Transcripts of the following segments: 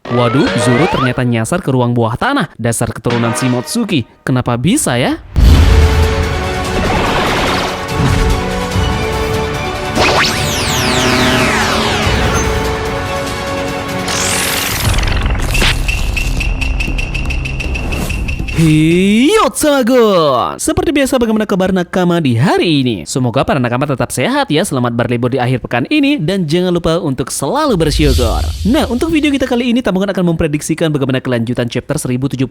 Waduh, Zoro ternyata nyasar ke ruang bawah tanah. Dasar keturunan Shimotsuki. Kenapa bisa ya? Hiyo Sagon! Seperti biasa, bagaimana kabar nakama di hari ini? Semoga para nakama tetap sehat ya, selamat berlibur di akhir pekan ini, dan jangan lupa untuk selalu bersyukur. Nah, untuk video kita kali ini, Tambogan akan memprediksikan bagaimana kelanjutan chapter 1078,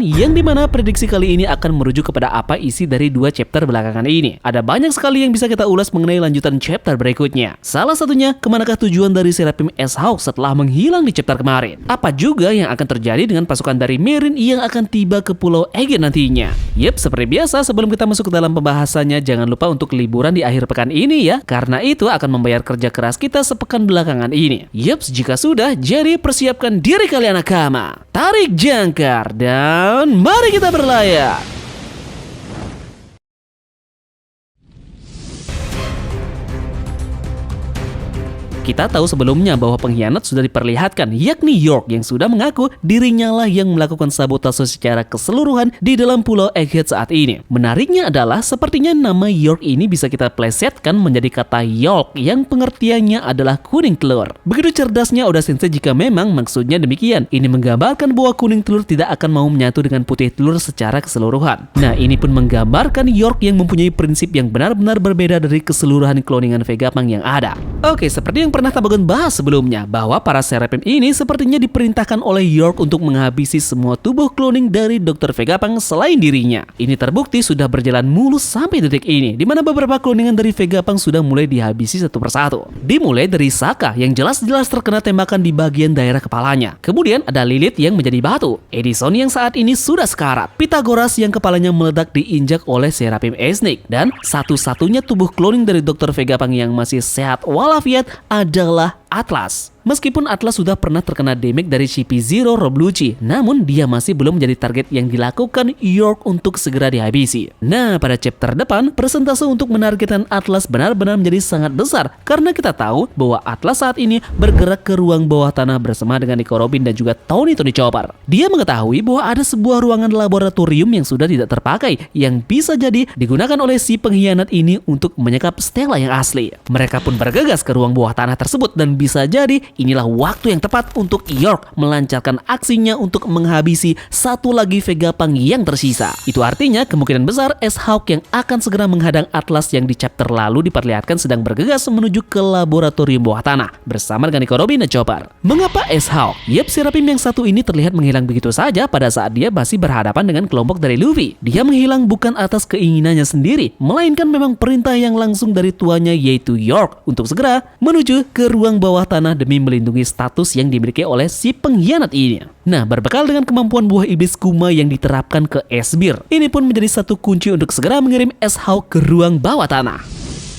yang dimana prediksi kali ini akan merujuk kepada apa isi dari dua chapter belakangan ini. Ada banyak sekali yang bisa kita ulas mengenai lanjutan chapter berikutnya. Salah satunya, kemanakah tujuan dari Seraphim S-Hawk setelah menghilang di chapter kemarin? Apa juga yang akan terjadi dengan pasukan dari Merin yang akan tiba ke Pulau Aegir nantinya? Yep, seperti biasa sebelum kita masuk ke dalam pembahasannya, jangan lupa untuk liburan di akhir pekan ini ya, karena itu akan membayar kerja keras kita sepekan belakangan ini. Yep, jika sudah, jadi persiapkan diri kalian nakama, tarik jangkar, dan mari kita berlayar. Kita tahu sebelumnya bahwa pengkhianat sudah diperlihatkan, yakni York yang sudah mengaku dirinya lah yang melakukan sabotase secara keseluruhan di dalam Pulau Egghead saat ini. Menariknya adalah sepertinya nama York ini bisa kita plesetkan menjadi kata Yolk yang pengertiannya adalah kuning telur. Begitu cerdasnya Oda Sensei jika memang maksudnya demikian. Ini menggambarkan bahwa kuning telur tidak akan mau menyatu dengan putih telur secara keseluruhan. Nah, ini pun menggambarkan York yang mempunyai prinsip yang benar-benar berbeda dari keseluruhan kloningan Vegapunk yang ada. Oke, seperti yang pernah Tambogan bahas sebelumnya, bahwa para Seraphim ini sepertinya diperintahkan oleh York untuk menghabisi semua tubuh cloning dari Dr. Vegapunk selain dirinya. Ini terbukti sudah berjalan mulus sampai detik ini, di mana beberapa cloningan dari Vegapunk sudah mulai dihabisi satu persatu. Dimulai dari Saka yang jelas-jelas terkena tembakan di bagian daerah kepalanya. Kemudian ada Lilith yang menjadi batu, Edison yang saat ini sudah sekarat, Pythagoras yang kepalanya meledak diinjak oleh Seraphim Snake, dan satu-satunya tubuh cloning dari Dr. Vegapunk yang masih sehat walafiat adalah Atlas. Meskipun Atlas sudah pernah terkena damage dari CP0 Rob Lucci, namun dia masih belum menjadi target yang dilakukan York untuk segera dihabisi. Nah, pada chapter depan, persentase untuk menargetkan Atlas benar-benar menjadi sangat besar, karena kita tahu bahwa Atlas saat ini bergerak ke ruang bawah tanah bersama dengan Nico Robin dan juga Tony Chopper. Dia mengetahui bahwa ada sebuah ruangan laboratorium yang sudah tidak terpakai, yang bisa jadi digunakan oleh si pengkhianat ini untuk menyekap Stella yang asli. Mereka pun bergegas ke ruang bawah tanah tersebut, dan bisa jadi inilah waktu yang tepat untuk York melancarkan aksinya untuk menghabisi satu lagi Vegapunk yang tersisa. Itu artinya kemungkinan besar S-Hawk yang akan segera menghadang Atlas yang di chapter lalu diperlihatkan sedang bergegas menuju ke laboratorium bawah tanah bersama dengan Nico Robin dan Chopper. Mengapa S-Hawk? Yep, Seraphim yang satu ini terlihat menghilang begitu saja pada saat dia masih berhadapan dengan kelompok dari Luffy. Dia menghilang bukan atas keinginannya sendiri, melainkan memang perintah yang langsung dari tuannya, yaitu York, untuk segera menuju ke ruang bawah tanah demi melindungi status yang dimiliki oleh si pengkhianat ini. Nah, berbekal dengan kemampuan buah iblis Kuma yang diterapkan ke Esbir, ini pun menjadi satu kunci untuk segera mengirim S-Hawk ke ruang bawah tanah.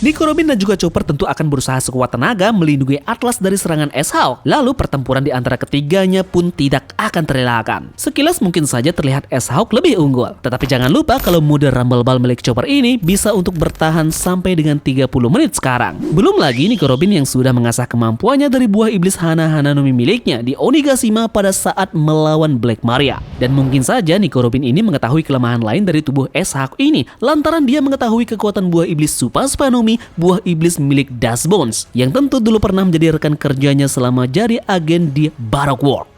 Nico Robin dan juga Chopper tentu akan berusaha sekuat tenaga melindungi Atlas dari serangan S-Hawk. Lalu pertempuran di antara ketiganya pun tidak akan terelakkan. Sekilas mungkin saja terlihat S-Hawk lebih unggul, tetapi jangan lupa kalau mode Rumble Ball milik Chopper ini bisa untuk bertahan sampai dengan 30 menit sekarang. Belum lagi Nico Robin yang sudah mengasah kemampuannya dari buah iblis Hana no Mi miliknya di Onigashima pada saat melawan Black Maria. Dan mungkin saja Nico Robin ini mengetahui kelemahan lain dari tubuh S-Hawk ini, lantaran dia mengetahui kekuatan buah iblis Super Spanomi, buah iblis milik Dust Bones, yang tentu dulu pernah menjadi rekan kerjanya selama jadi agen di Baroque Works.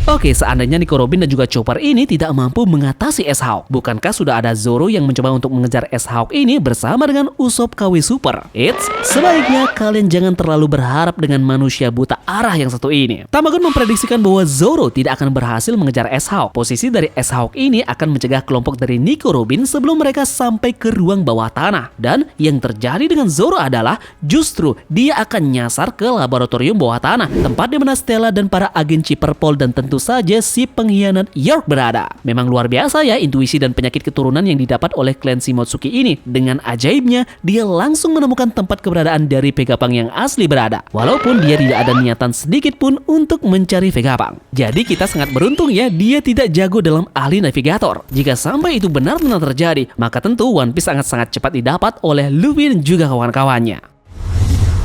Oke, seandainya Nico Robin dan juga Chopper ini tidak mampu mengatasi S-Hawk, bukankah sudah ada Zoro yang mencoba untuk mengejar S-Hawk ini bersama dengan Usopp KW Super? Sebaiknya kalian jangan terlalu berharap dengan manusia buta arah yang satu ini. Tambogan memprediksikan bahwa Zoro tidak akan berhasil mengejar S-Hawk. Posisi dari S-Hawk ini akan mencegah kelompok dari Nico Robin sebelum mereka sampai ke ruang bawah tanah. Dan yang terjadi dengan Zoro adalah justru dia akan nyasar ke laboratorium bawah tanah, tempat di mana Stella dan para agen Chipperpol dan tentu saja si pengkhianat York berada. Memang luar biasa ya intuisi dan penyakit keturunan yang didapat oleh klan Shimotsuki ini. Dengan ajaibnya, dia langsung menemukan tempat keberadaan dari Vegapunk yang asli berada, walaupun dia tidak ada niatan sedikit pun untuk mencari Vegapunk. Jadi kita sangat beruntung ya, dia tidak jago dalam ahli navigator. Jika sampai itu benar-benar terjadi, maka tentu One Piece sangat-sangat cepat didapat oleh Luffy dan juga kawan-kawannya.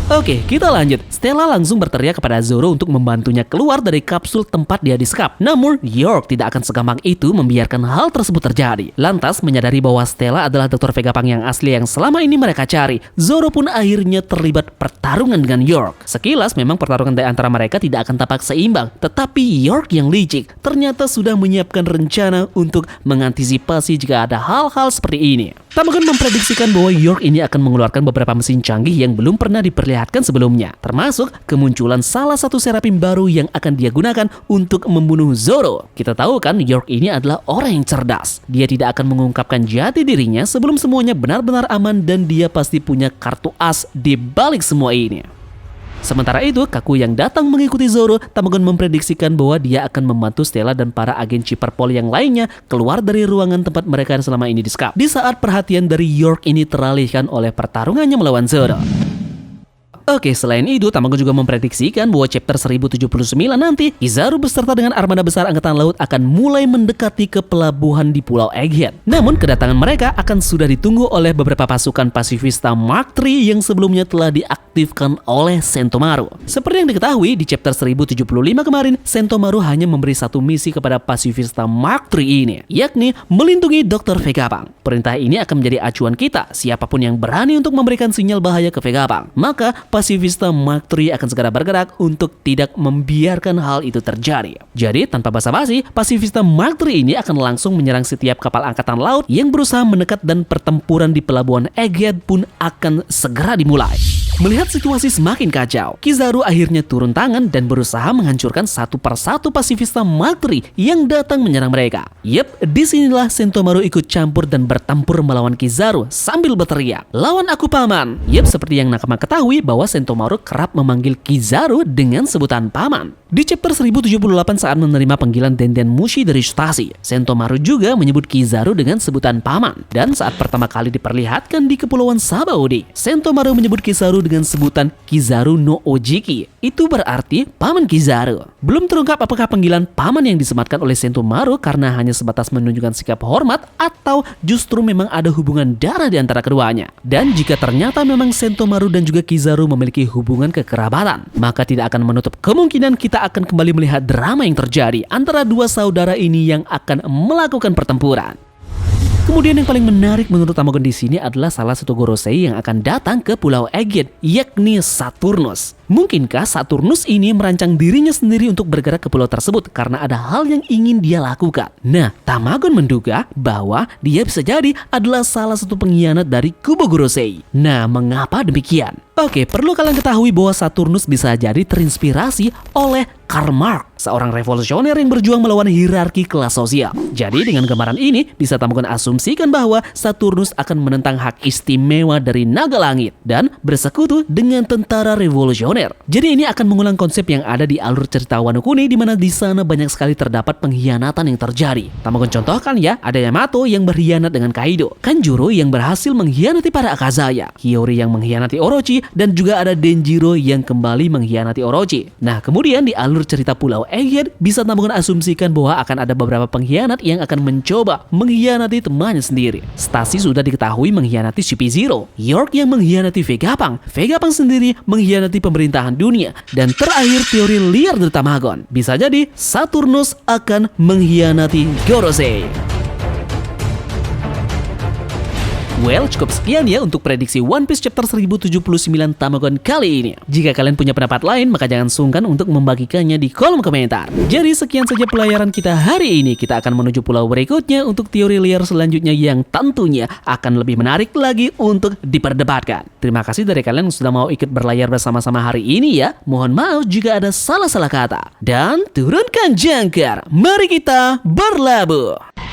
Oke, kita lanjut. Stella langsung berteriak kepada Zoro untuk membantunya keluar dari kapsul tempat dia disekap. Namun, York tidak akan segampang itu membiarkan hal tersebut terjadi. Lantas, menyadari bahwa Stella adalah Dr. Vegapunk yang asli yang selama ini mereka cari, Zoro pun akhirnya terlibat pertarungan dengan York. Sekilas memang pertarungan di antara mereka tidak akan tampak seimbang, tetapi York yang licik ternyata sudah menyiapkan rencana untuk mengantisipasi jika ada hal-hal seperti ini. Tamagon memprediksikan bahwa York ini akan mengeluarkan beberapa mesin canggih yang belum pernah diperlihatkan sebelumnya, termasuk kemunculan salah satu serapim baru yang akan dia gunakan untuk membunuh Zoro. Kita tahu kan York ini adalah orang yang cerdas. Dia tidak akan mengungkapkan jati dirinya sebelum semuanya benar-benar aman dan dia pasti punya kartu as di balik semua ini. Sementara itu, Kaku yang datang mengikuti Zoro, Tamagon memprediksikan bahwa dia akan membantu Stella dan para agen Chiperpol yang lainnya keluar dari ruangan tempat mereka selama ini disekap. Di saat perhatian dari York ini teralihkan oleh pertarungannya melawan Zoro. Oke, selain itu, Tamagon juga memprediksikan bahwa chapter 1079 nanti, Kizaru beserta dengan armada besar angkatan laut akan mulai mendekati ke pelabuhan di Pulau Egghead. Namun, kedatangan mereka akan sudah ditunggu oleh beberapa pasukan pasifista Mark III yang sebelumnya telah diaktifkan oleh Sentomaru. Seperti yang diketahui, di chapter 1075 kemarin, Sentomaru hanya memberi satu misi kepada pasifista Mark III ini, yakni melindungi Dr. Vegapunk. Perintah ini akan menjadi acuan kita, siapapun yang berani untuk memberikan sinyal bahaya ke Vegapunk, maka pasifista Mark III akan segera bergerak untuk tidak membiarkan hal itu terjadi. Jadi, tanpa basa-basi, pasifista Mark III ini akan langsung menyerang setiap kapal angkatan laut yang berusaha mendekat dan pertempuran di pelabuhan Egghead pun akan segera dimulai. Melihat situasi semakin kacau, Kizaru akhirnya turun tangan dan berusaha menghancurkan satu persatu pasifista Mark III yang datang menyerang mereka. Yep, disinilah Sentomaru ikut campur dan bertempur melawan Kizaru sambil berteriak, "Lawan aku paman!" Yep, seperti yang nakama ketahui bahwa Sentomaru kerap memanggil Kizaru dengan sebutan paman. Di chapter 1078 saat menerima panggilan Denden Mushi dari stasi, Sentomaru juga menyebut Kizaru dengan sebutan paman. Dan saat pertama kali diperlihatkan di Kepulauan Sabaody, Sentomaru menyebut Kizaru dengan sebutan Kizaru no Ojiki. Itu berarti paman Kizaru. Belum terungkap apakah panggilan paman yang disematkan oleh Sentomaru karena hanya sebatas menunjukkan sikap hormat atau justru memang ada hubungan darah di antara keduanya. Dan jika ternyata memang Sentomaru dan juga Kizaru memiliki hubungan kekerabatan, maka tidak akan menutup kemungkinan kita akan kembali melihat drama yang terjadi antara dua saudara ini yang akan melakukan pertempuran. Kemudian yang paling menarik menurut Tamagon di sini adalah salah satu Gorosei yang akan datang ke Pulau Egghead, yakni Saturnus. Mungkinkah Saturnus ini merancang dirinya sendiri untuk bergerak ke pulau tersebut karena ada hal yang ingin dia lakukan? Nah, Tamagon menduga bahwa dia bisa jadi adalah salah satu pengkhianat dari kubu Gorosei. Nah, mengapa demikian? Oke, perlu kalian ketahui bahwa Saturnus bisa jadi terinspirasi oleh Karl Marx, seorang revolusioner yang berjuang melawan hierarki kelas sosial. Jadi dengan gambaran ini bisa Tamagon asumsikan bahwa Saturnus akan menentang hak istimewa dari naga langit dan bersekutu dengan tentara revolusioner. Jadi ini akan mengulang konsep yang ada di alur cerita Wano Kuni, di mana di sana banyak sekali terdapat pengkhianatan yang terjadi. Tamagon contohkan ya, ada Yamato yang berkhianat dengan Kaido, Kanjuro yang berhasil mengkhianati para Akazaya, Hiyori yang mengkhianati Orochi, dan juga ada Denjiro yang kembali mengkhianati Orochi. Nah, kemudian di alur cerita Pulau Egghead bisa Tamagon asumsikan bahwa akan ada beberapa pengkhianat yang akan mencoba mengkhianati temannya sendiri. Stasi sudah diketahui mengkhianati CP0, York yang mengkhianati Vegapunk, Vegapunk sendiri mengkhianati pemerintahan dunia, dan terakhir teori liar dari Tamagon, bisa jadi Saturnus akan mengkhianati Gorosei. Well, cukup sekian ya untuk prediksi One Piece chapter 1079 Tamagon kali ini. Jika kalian punya pendapat lain, maka jangan sungkan untuk membagikannya di kolom komentar. Jadi sekian saja pelayaran kita hari ini. Kita akan menuju pulau berikutnya untuk teori liar selanjutnya yang tentunya akan lebih menarik lagi untuk diperdebatkan. Terima kasih dari kalian yang sudah mau ikut berlayar bersama-sama hari ini ya. Mohon maaf jika ada salah-salah kata. Dan turunkan jangkar, mari kita berlabuh.